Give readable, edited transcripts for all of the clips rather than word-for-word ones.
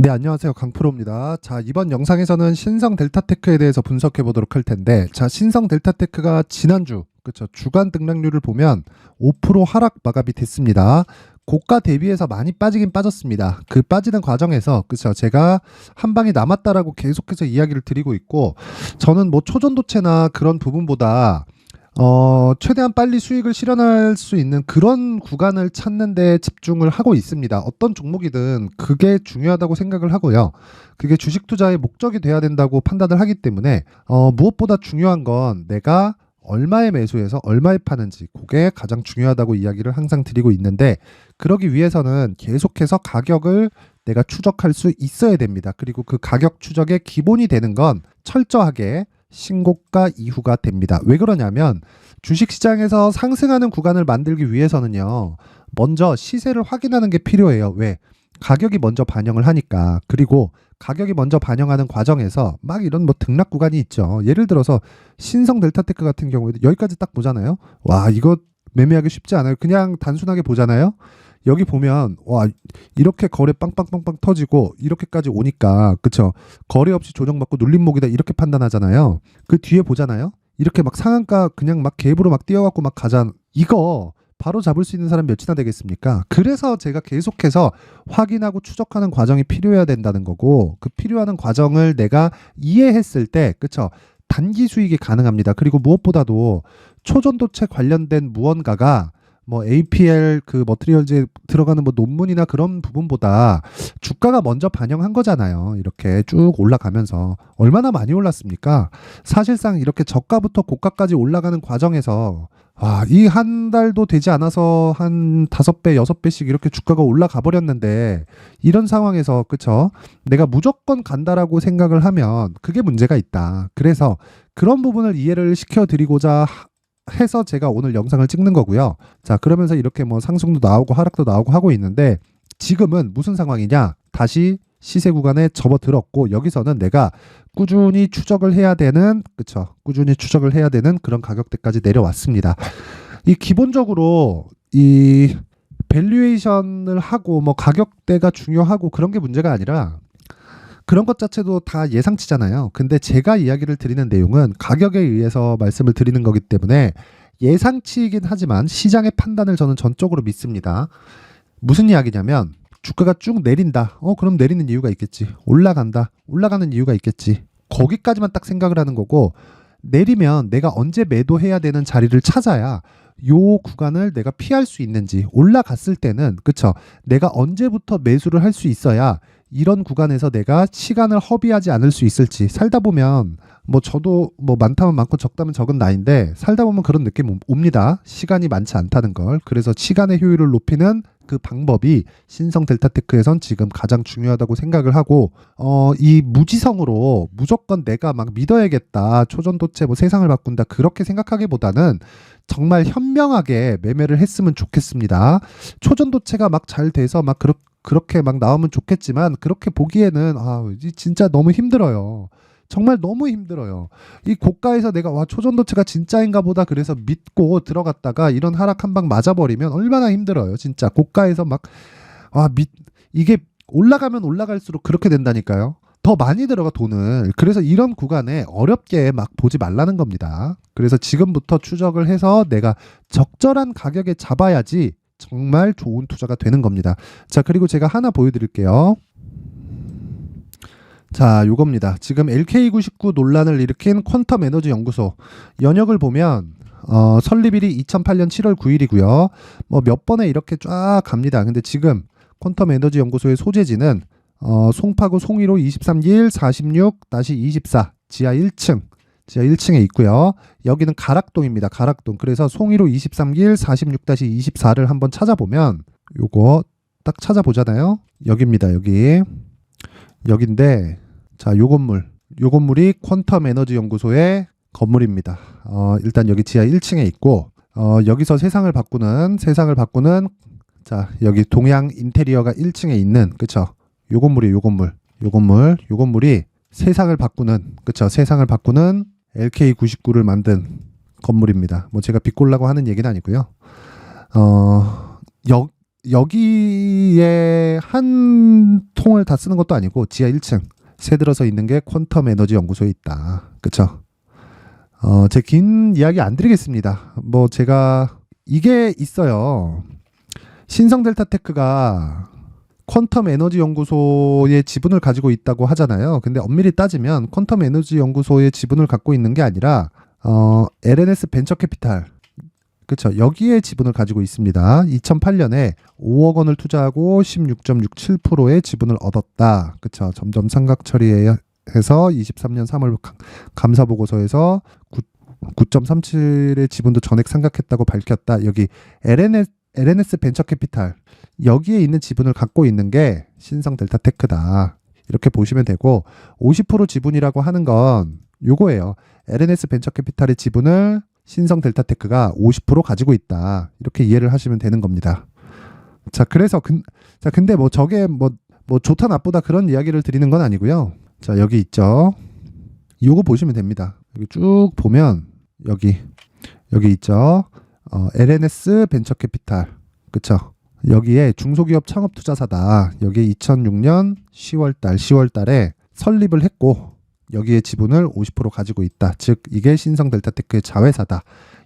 네, 안녕하세요. 강프로입니다. 자, 이번 영상에서는 신성 델타테크에 대해서 분석해 보도록 할 텐데, 자, 신성 델타테크가 지난주, 그쵸, 주간 등락률을 보면 5% 하락 마감이 됐습니다. 고가 대비해서 많이 빠지긴 빠졌습니다. 그 빠지는 과정에서, 그쵸, 제가 한 방이 남았다라고 계속해서 이야기를 드리고 있고, 저는 뭐 초전도체나 그런 부분보다 최대한 빨리 수익을 실현할 수 있는 그런 구간을 찾는 데 집중을 하고 있습니다. 어떤 종목이든 그게 중요하다고 생각을 하고요. 그게 주식 투자의 목적이 돼야 된다고 판단을 하기 때문에 무엇보다 중요한 건 내가 얼마에 매수해서 얼마에 파는지, 그게 가장 중요하다고 이야기를 항상 드리고 있는데, 그러기 위해서는 계속해서 가격을 내가 추적할 수 있어야 됩니다. 그리고 그 가격 추적의 기본이 되는 건 철저하게 신고가 이후가 됩니다. 왜 그러냐면 주식시장에서 상승하는 구간을 만들기 위해서는요, 먼저 시세를 확인하는 게 필요해요. 왜? 가격이 먼저 반영을 하니까. 그리고 가격이 먼저 반영하는 과정에서 막 이런 뭐 등락 구간이 있죠. 예를 들어서 신성 델타테크 같은 경우에도 여기까지 딱 보잖아요. 와, 이거 매매하기 쉽지 않아요. 그냥 단순하게 보잖아요. 여기 보면 와, 이렇게 거래 빵빵빵빵 터지고 이렇게까지 오니까, 그쵸, 거래 없이 조정받고 눌림목이다 이렇게 판단하잖아요. 그 뒤에 보잖아요. 이렇게 막 상한가 그냥 막 갭으로 막 뛰어갖고 막 가잖아. 이거 바로 잡을 수 있는 사람 몇이나 되겠습니까? 그래서 제가 계속해서 확인하고 추적하는 과정이 필요해야 된다는 거고, 그 필요한 과정을 내가 이해했을 때, 그쵸, 단기 수익이 가능합니다. 그리고 무엇보다도 초전도체 관련된 무언가가 뭐 APL 그 머티리얼즈에 들어가는 뭐 논문이나 그런 부분보다 주가가 먼저 반영한 거잖아요. 이렇게 쭉 올라가면서 얼마나 많이 올랐습니까? 사실상 이렇게 저가부터 고가까지 올라가는 과정에서 이 한 달도 되지 않아서 한 5배, 6배씩 이렇게 주가가 올라가 버렸는데, 이런 상황에서, 그쵸, 내가 무조건 간다라고 생각을 하면 그게 문제가 있다. 그래서 그런 부분을 이해를 시켜드리고자 해서 제가 오늘 영상을 찍는 거고요. 자, 그러면서 이렇게 뭐 상승도 나오고 하락도 나오고 하고 있는데, 지금은 무슨 상황이냐? 다시 시세 구간에 접어들었고, 여기서는 내가 꾸준히 추적을 해야 되는, 그쵸, 꾸준히 추적을 해야 되는 그런 가격대까지 내려왔습니다. 이 기본적으로 이 밸류에이션을 하고 뭐 가격대가 중요하고 그런 게 문제가 아니라, 그런 것 자체도 다 예상치잖아요. 근데 제가 이야기를 드리는 내용은 가격에 의해서 말씀을 드리는 거기 때문에 예상치이긴 하지만 시장의 판단을 저는 전적으로 믿습니다. 무슨 이야기냐면, 주가가 쭉 내린다. 그럼 내리는 이유가 있겠지. 올라간다. 올라가는 이유가 있겠지. 거기까지만 딱 생각을 하는 거고, 내리면 내가 언제 매도해야 되는 자리를 찾아야 요 구간을 내가 피할 수 있는지, 올라갔을 때는, 그쵸, 내가 언제부터 매수를 할 수 있어야 이런 구간에서 내가 시간을 허비하지 않을 수 있을지. 살다 보면 뭐 저도 뭐 많다면 많고 적다면 적은 나이인데, 살다 보면 그런 느낌 옵니다. 시간이 많지 않다는 걸. 그래서 시간의 효율을 높이는 그 방법이 신성 델타테크에선 지금 가장 중요하다고 생각을 하고, 이 무지성으로 무조건 내가 막 믿어야겠다, 초전도체 뭐 세상을 바꾼다, 그렇게 생각하기보다는 정말 현명하게 매매를 했으면 좋겠습니다. 초전도체가 막 잘 돼서 막 그렇게 막 나오면 좋겠지만, 그렇게 보기에는 진짜 너무 힘들어요. 정말 너무 힘들어요. 이 고가에서 내가 초전도체가 진짜인가 보다 그래서 믿고 들어갔다가 이런 하락 한 방 맞아버리면 얼마나 힘들어요. 진짜 고가에서 막 이게 올라가면 올라갈수록 그렇게 된다니까요. 더 많이 들어가 돈을. 그래서 이런 구간에 어렵게 막 보지 말라는 겁니다. 그래서 지금부터 추적을 해서 내가 적절한 가격에 잡아야지 정말 좋은 투자가 되는 겁니다. 자, 그리고 제가 하나 보여드릴게요. 자, 요겁니다. 지금 LK99 논란을 일으킨 퀀텀 에너지 연구소 연역을 보면 설립일이 2008년 7월 9일이고요. 뭐 몇 번에 이렇게 쫙 갑니다. 근데 지금 퀀텀 에너지 연구소의 소재지는 송파구 송일호 23길 46-24 지하 1층에 있고요. 여기는 가락동입니다. 가락동. 그래서 송일호 23길 46-24를 한번 찾아보면, 요거 딱 찾아보잖아요. 여기입니다. 여긴데, 자, 요 건물이 퀀텀 에너지 연구소의 건물입니다. 일단 여기 지하 1층에 있고, 여기서 세상을 바꾸는, 자, 여기 동양 인테리어가 1층에 있는, 그쵸, 요 건물이 세상을 바꾸는, 그쵸, 세상을 바꾸는 LK99를 만든 건물입니다. 뭐 제가 비꼴라고 하는 얘기는 아니고요. 여기에 한 통을 다 쓰는 것도 아니고 지하 1층 새 들어서 있는 게 퀀텀 에너지 연구소에 있다. 그쵸? 제 긴 이야기 안 드리겠습니다. 뭐 제가 이게 있어요. 신성 델타테크가 퀀텀 에너지 연구소의 지분을 가지고 있다고 하잖아요. 근데 엄밀히 따지면 퀀텀 에너지 연구소의 지분을 갖고 있는 게 아니라 LNS 벤처 캐피탈, 그쵸, 여기에 지분을 가지고 있습니다. 2008년에 5억 원을 투자하고 16.67%의 지분을 얻었다. 그쵸, 점점 상각 처리해서 23년 3월 감사 보고서에서 9.37의 지분도 전액 상각했다고 밝혔다. 여기 LNS 벤처 캐피탈, 여기에 있는 지분을 갖고 있는 게 신성 델타테크다. 이렇게 보시면 되고, 50% 지분이라고 하는 건 요거예요. LNS 벤처 캐피탈의 지분을 신성 델타테크가 50% 가지고 있다. 이렇게 이해를 하시면 되는 겁니다. 자, 그래서 근데 뭐 저게 뭐 좋다 나쁘다 그런 이야기를 드리는 건 아니고요. 자, 여기 있죠. 요거 보시면 됩니다. 여기 쭉 보면 여기 있죠. LNS 벤처 캐피탈. 그쵸? 여기에 중소기업 창업 투자사다. 여기에 2006년 10월 달에 설립을 했고, 여기에 지분을 50% 가지고 있다. 즉 이게 신성 델타테크의 자회사다.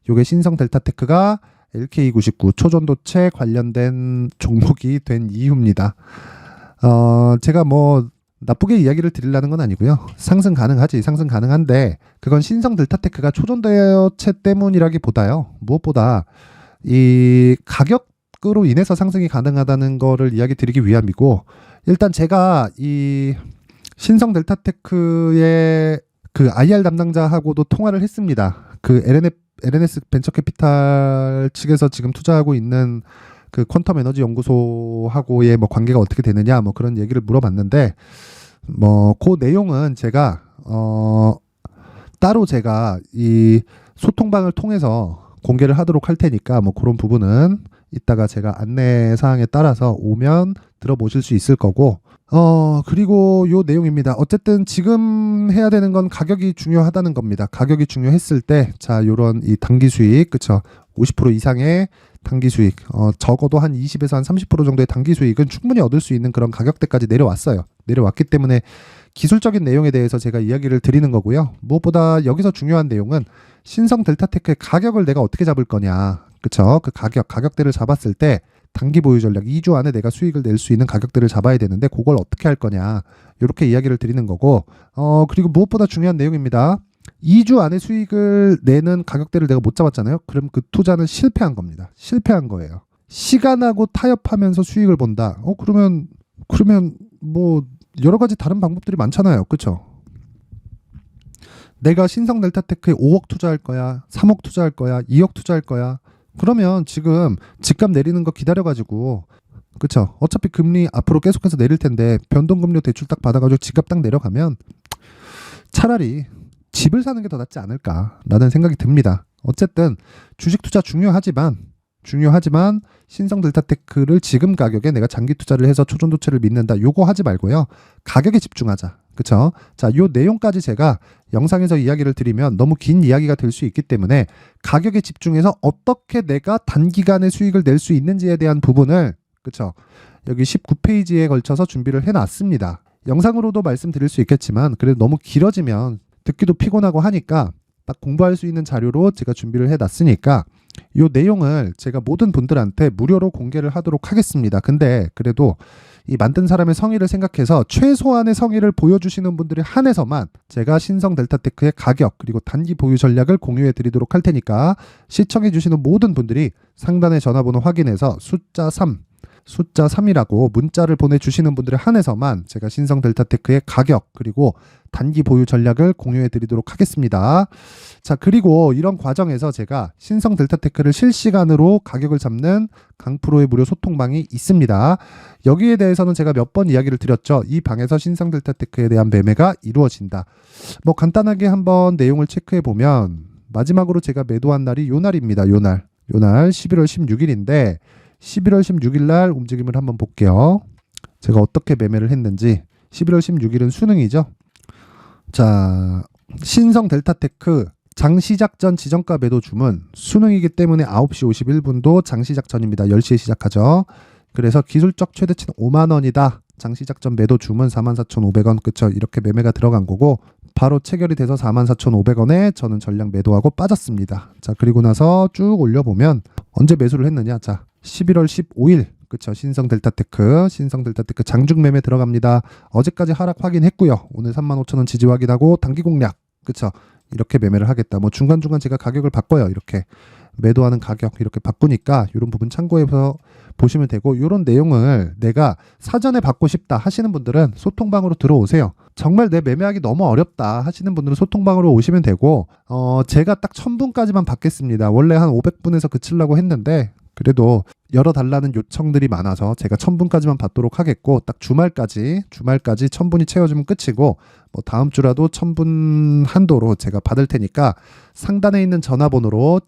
이게 신성 델타테크가 LK99 초전도체 관련된 종목이 된 이유입니다. 제가 뭐 나쁘게 이야기를 드리려는 건 아니고요. 상승 가능한데 그건 신성 델타테크가 초전도체 때문이라기보다요. 무엇보다 이 가격으로 인해서 상승이 가능하다는 거를 이야기 드리기 위함이고, 일단 제가 이 신성 델타테크의 그 IR 담당자하고도 통화를 했습니다. 그 LNS 벤처 캐피탈 측에서 지금 투자하고 있는 그 퀀텀 에너지 연구소하고의 뭐 관계가 어떻게 되느냐 뭐 그런 얘기를 물어봤는데, 뭐 그 내용은 제가 따로 제가 이 소통방을 통해서 공개를 하도록 할 테니까 뭐 그런 부분은 이따가 제가 안내 사항에 따라서 오면 들어보실 수 있을 거고, 그리고 요 내용입니다. 어쨌든 지금 해야 되는 건 가격이 중요하다는 겁니다. 가격이 중요했을 때, 자, 요런 이 단기 수익, 그쵸? 50% 이상의 단기 수익, 적어도 한 20에서 한 30% 정도의 단기 수익은 충분히 얻을 수 있는 그런 가격대까지 내려왔어요. 내려왔기 때문에 기술적인 내용에 대해서 제가 이야기를 드리는 거고요. 무엇보다 여기서 중요한 내용은 신성 델타테크의 가격을 내가 어떻게 잡을 거냐. 그쵸? 그 가격대를 잡았을 때 단기 보유 전략 2주 안에 내가 수익을 낼 수 있는 가격대를 잡아야 되는데 그걸 어떻게 할 거냐. 이렇게 이야기를 드리는 거고, 그리고 무엇보다 중요한 내용입니다. 2주 안에 수익을 내는 가격대를 내가 못 잡았잖아요. 그럼 그 투자는 실패한 겁니다. 실패한 거예요. 시간하고 타협하면서 수익을 본다. 그러면 뭐 여러 가지 다른 방법들이 많잖아요. 그쵸? 내가 신성 델타테크에 5억 투자할 거야, 3억 투자할 거야, 2억 투자할 거야. 그러면 지금 집값 내리는 거 기다려가지고, 그쵸? 어차피 금리 앞으로 계속해서 내릴 텐데 변동금리 대출 딱 받아가지고 집값 딱 내려가면 차라리 집을 사는 게 더 낫지 않을까라는 생각이 듭니다. 어쨌든 주식 투자 중요하지만 신성 델타테크를 지금 가격에 내가 장기 투자를 해서 초전도체를 믿는다. 요거 하지 말고요. 가격에 집중하자. 그쵸? 자, 요 내용까지 제가 영상에서 이야기를 드리면 너무 긴 이야기가 될 수 있기 때문에 가격에 집중해서 어떻게 내가 단기간에 수익을 낼 수 있는지에 대한 부분을, 그쵸? 여기 19페이지에 걸쳐서 준비를 해놨습니다. 영상으로도 말씀드릴 수 있겠지만 그래도 너무 길어지면 듣기도 피곤하고 하니까 딱 공부할 수 있는 자료로 제가 준비를 해놨으니까 이 내용을 제가 모든 분들한테 무료로 공개를 하도록 하겠습니다. 근데 그래도 이 만든 사람의 성의를 생각해서 최소한의 성의를 보여주시는 분들에 한해서만 제가 신성 델타테크의 가격 그리고 단기 보유 전략을 공유해 드리도록 할 테니까 시청해 주시는 모든 분들이 상단의 전화번호 확인해서 숫자 3이라고 문자를 보내주시는 분들에 한해서만 제가 신성 델타테크의 가격 그리고 단기 보유 전략을 공유해 드리도록 하겠습니다. 자, 그리고 이런 과정에서 제가 신성 델타테크를 실시간으로 가격을 잡는 강프로의 무료 소통방이 있습니다. 여기에 대해서는 제가 몇 번 이야기를 드렸죠. 이 방에서 신성 델타테크에 대한 매매가 이루어진다. 뭐 간단하게 한번 내용을 체크해 보면 마지막으로 제가 매도한 날이 요 날입니다. 요 날 11월 16일인데 11월 16일 날 움직임을 한번 볼게요. 제가 어떻게 매매를 했는지. 11월 16일은 수능이죠. 자, 신성 델타테크 장시작 전 지정가 매도 주문. 수능이기 때문에 9시 51분도 장시작 전입니다. 10시에 시작하죠. 그래서 기술적 최대치는 5만 원이다. 장시작 전 매도 주문 44,500원. 그쵸? 이렇게 매매가 들어간 거고 바로 체결이 돼서 44,500원에 저는 전량 매도하고 빠졌습니다. 자, 그리고 나서 쭉 올려보면 언제 매수를 했느냐. 자, 11월 15일. 그쵸? 신성델타테크 장중 매매 들어갑니다. 어제까지 하락 확인했고요. 오늘 35,000원 지지 확인하고 단기 공략. 그쵸? 이렇게 매매를 하겠다. 뭐 중간중간 제가 가격을 바꿔요. 이렇게 매도하는 가격 이렇게 바꾸니까 이런 부분 참고해서 보시면 되고, 이런 내용을 내가 사전에 받고 싶다 하시는 분들은 소통방으로 들어오세요. 정말 내 매매하기 너무 어렵다 하시는 분들은 소통방으로 오시면 되고, 제가 딱 1000분까지만 받겠습니다. 원래 한 500분에서 그치려고 했는데 그래도 열어달라는 요청들이 많아서 제가 1000분까지만 받도록 하겠고, 딱 주말까지 1000분이 채워주면 끝이고, 뭐 다음 주라도 1000분 한도로 제가 받을 테니까 상단에 있는 전화번호로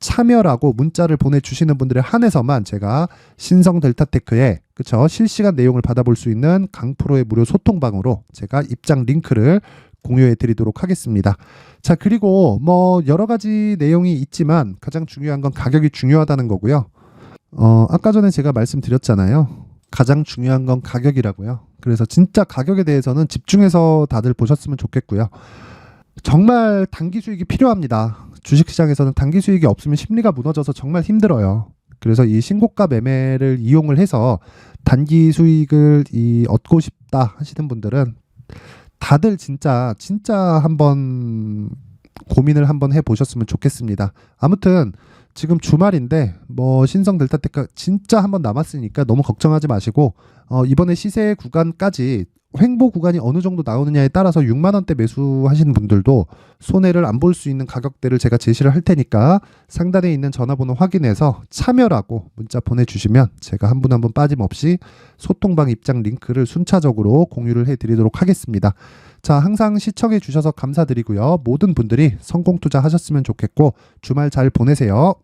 참여라고 문자를 보내주시는 분들에 한해서만 제가 신성 델타테크의 그쵸 실시간 내용을 받아볼 수 있는 강프로의 무료 소통방으로 제가 입장 링크를 공유해 드리도록 하겠습니다. 자, 그리고 뭐 여러 가지 내용이 있지만 가장 중요한 건 가격이 중요하다는 거고요. 아까 전에 제가 말씀드렸잖아요. 가장 중요한 건 가격이라고요. 그래서 진짜 가격에 대해서는 집중해서 다들 보셨으면 좋겠고요. 정말 단기 수익이 필요합니다. 주식시장에서는 단기 수익이 없으면 심리가 무너져서 정말 힘들어요. 그래서 이 신고가 매매를 이용을 해서 단기 수익을 얻고 싶다 하시는 분들은 다들 진짜 한번 고민을 한번 해보셨으면 좋겠습니다. 아무튼 지금 주말인데 뭐 신성 델타테크 진짜 한번 남았으니까 너무 걱정하지 마시고, 이번에 시세 구간까지 횡보 구간이 어느 정도 나오느냐에 따라서 6만 원대 매수하시는 분들도 손해를 안 볼 수 있는 가격대를 제가 제시를 할 테니까 상단에 있는 전화번호 확인해서 참여라고 문자 보내주시면 제가 한 분 한 분 빠짐없이 소통방 입장 링크를 순차적으로 공유를 해드리도록 하겠습니다. 자, 항상 시청해 주셔서 감사드리고요. 모든 분들이 성공 투자하셨으면 좋겠고 주말 잘 보내세요.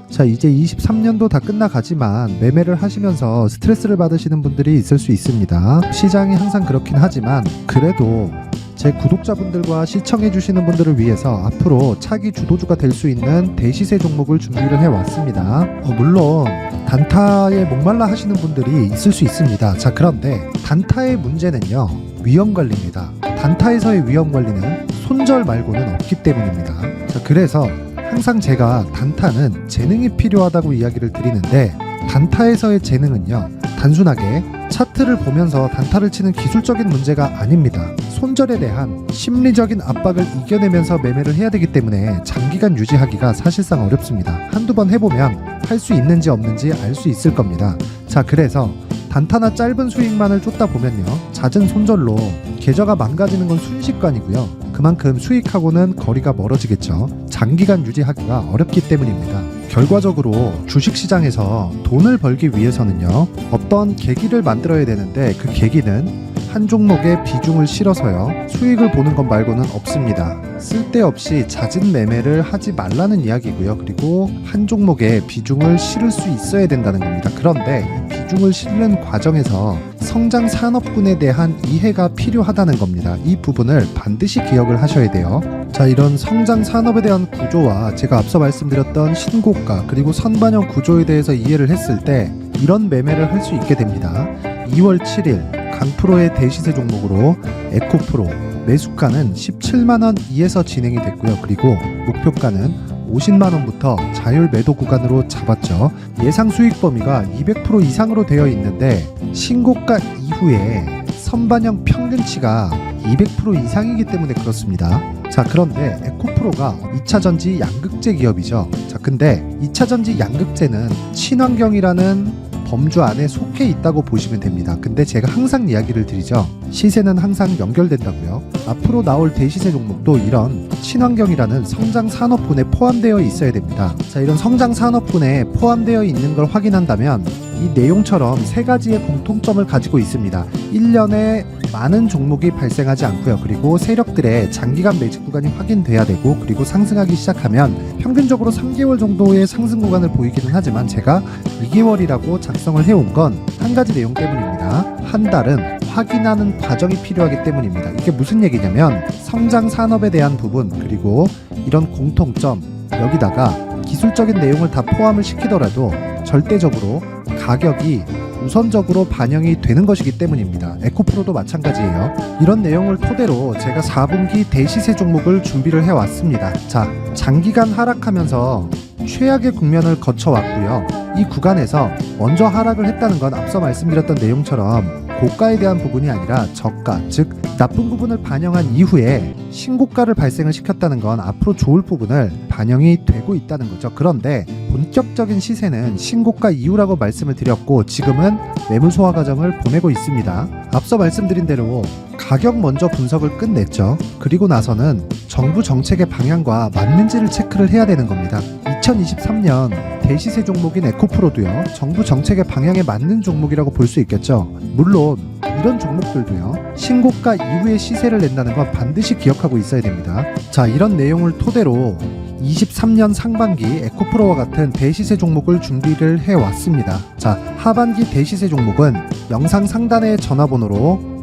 자, 이제 23년도 다 끝나가지만 매매를 하시면서 스트레스를 받으시는 분들이 있을 수 있습니다. 시장이 항상 그렇긴 하지만 그래도 제 구독자분들과 시청해주시는 분들을 위해서 앞으로 차기 주도주가 될 수 있는 대시세 종목을 준비를 해왔습니다. 물론 단타에 목말라 하시는 분들이 있을 수 있습니다. 자, 그런데 단타의 문제는요, 위험관리입니다. 단타에서의 위험관리는 손절 말고는 없기 때문입니다. 자, 그래서 항상 제가 단타는 재능이 필요하다고 이야기를 드리는데, 단타에서의 재능은요, 단순하게 차트를 보면서 단타를 치는 기술적인 문제가 아닙니다. 손절에 대한 심리적인 압박을 이겨내면서 매매를 해야 되기 때문에 장기간 유지하기가 사실상 어렵습니다. 한두 번 해보면 할 수 있는지 없는지 알 수 있을 겁니다. 자, 그래서 단타나 짧은 수익만을 쫓다 보면요, 잦은 손절로 계좌가 망가지는 건 순식간이고요. 그만큼 수익하고는 거리가 멀어지겠죠. 장기간 유지하기가 어렵기 때문입니다. 결과적으로 주식시장에서 돈을 벌기 위해서는요, 어떤 계기를 만들어야 되는데 그 계기는 한 종목에 비중을 실어서요, 수익을 보는 것 말고는 없습니다. 쓸데없이 잦은 매매를 하지 말라는 이야기고요. 그리고 한 종목에 비중을 실을 수 있어야 된다는 겁니다. 그런데 이 비중을 실는 과정에서 성장 산업군에 대한 이해가 필요하다는 겁니다. 이 부분을 반드시 기억을 하셔야 돼요. 자, 이런 성장 산업에 대한 구조와 제가 앞서 말씀드렸던 신고가 그리고 선반영 구조에 대해서 이해를 했을 때 이런 매매를 할 수 있게 됩니다. 2월 7일 강프로의 대시세 종목으로 에코프로 매수가는 17만원 이에서 진행이 됐고요. 그리고 목표가는 50만원부터 자율 매도 구간으로 잡았죠. 예상 수익 범위가 200% 이상으로 되어 있는데 신고가 이후에 선반영 평균치가 200% 이상이기 때문에 그렇습니다. 자, 그런데 에코프로가 2차전지 양극재 기업이죠. 자, 근데 2차전지 양극재는 친환경이라는 범주 안에 속해 있다고 보시면 됩니다. 근데 제가 항상 이야기를 드리죠. 시세는 항상 연결된다고요. 앞으로 나올 대시세 종목도 이런 친환경이라는 성장 산업군에 포함되어 있어야 됩니다. 자, 이런 성장 산업군에 포함되어 있는 걸 확인한다면 이 내용처럼 세 가지의 공통점을 가지고 있습니다. 1년에 많은 종목이 발생하지 않고요. 그리고 세력들의 장기간 매집 구간이 확인돼야 되고, 그리고 상승하기 시작하면 평균적으로 3개월 정도의 상승 구간을 보이기는 하지만 제가 2개월이라고 작성을 해온 건 한 가지 내용 때문입니다. 한 달은 확인하는 과정이 필요하기 때문입니다. 이게 무슨 얘기냐면 성장 산업에 대한 부분 그리고 이런 공통점, 여기다가 기술적인 내용을 다 포함을 시키더라도 절대적으로 가격이 우선적으로 반영이 되는 것이기 때문입니다. 에코프로도 마찬가지예요. 이런 내용을 토대로 제가 4분기 대시세 종목을 준비를 해왔습니다. 자, 장기간 하락하면서 최악의 국면을 거쳐왔고요. 이 구간에서 먼저 하락을 했다는 건 앞서 말씀드렸던 내용처럼 고가에 대한 부분이 아니라 저가, 즉 나쁜 부분을 반영한 이후에 신고가를 발생을 시켰다는 건 앞으로 좋을 부분을 반영이 되고 있다는 거죠. 그런데 본격적인 시세는 신고가 이후라고 말씀을 드렸고 지금은 매물 소화 과정을 보내고 있습니다. 앞서 말씀드린 대로 가격 먼저 분석을 끝냈죠. 그리고 나서는 정부 정책의 방향과 맞는지를 체크를 해야 되는 겁니다. 2023년 대시세 종목인 에코프로도요, 정부 정책의 방향에 맞는 종목이라고 볼 수 있겠죠. 물론 이런 종목들도요, 신고가 이후에 시세를 낸다는 건 반드시 기억하고 있어야 됩니다. 자, 이런 내용을 토대로 23년 상반기 에코프로와 같은 대시세 종목을 준비를 해왔습니다. 자, 하반기 대시세 종목은 영상 상단의 전화번호로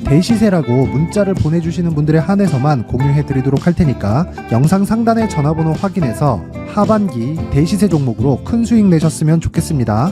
대시세라고 문자를 보내주시는 분들에 한해서만 공유해드리도록 할 테니까 영상 상단의 전화번호 확인해서 하반기 대시세 종목으로 큰 수익 내셨으면 좋겠습니다.